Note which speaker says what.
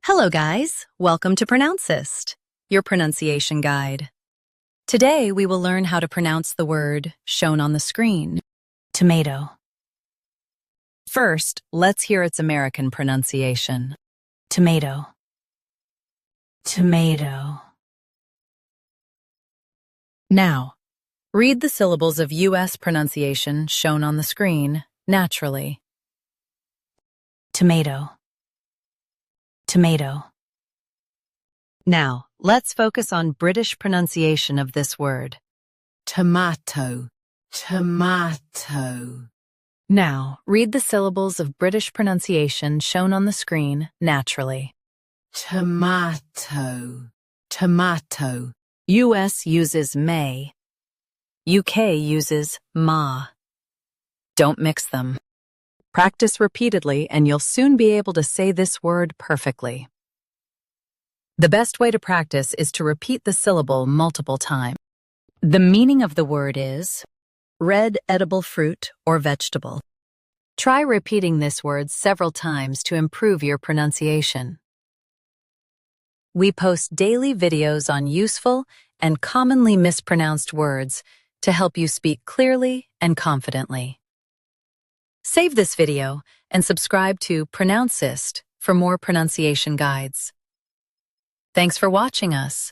Speaker 1: Hello guys, welcome to Pronouncist, your pronunciation guide. Today we will learn how to pronounce the word shown on the screen, tomato. First, let's hear its American pronunciation. Tomato. Tomato. Now, read the syllables of U.S. pronunciation shown on the screen naturally. Tomato. Tomato. Now, let's focus on British pronunciation of this word.
Speaker 2: Tomato, tomato.
Speaker 1: Now, read the syllables of British pronunciation shown on the screen naturally.
Speaker 2: Tomato, tomato.
Speaker 1: US uses may. UK uses ma. Don't mix them. Practice repeatedly and you'll soon be able to say this word perfectly. The best way to practice is to repeat the syllable multiple times. The meaning of the word is red edible fruit or vegetable. Try repeating this word several times to improve your pronunciation. We post daily videos on useful and commonly mispronounced words to help you speak clearly and confidently. Save this video and subscribe to Pronouncist for more pronunciation guides. Thanks for watching us.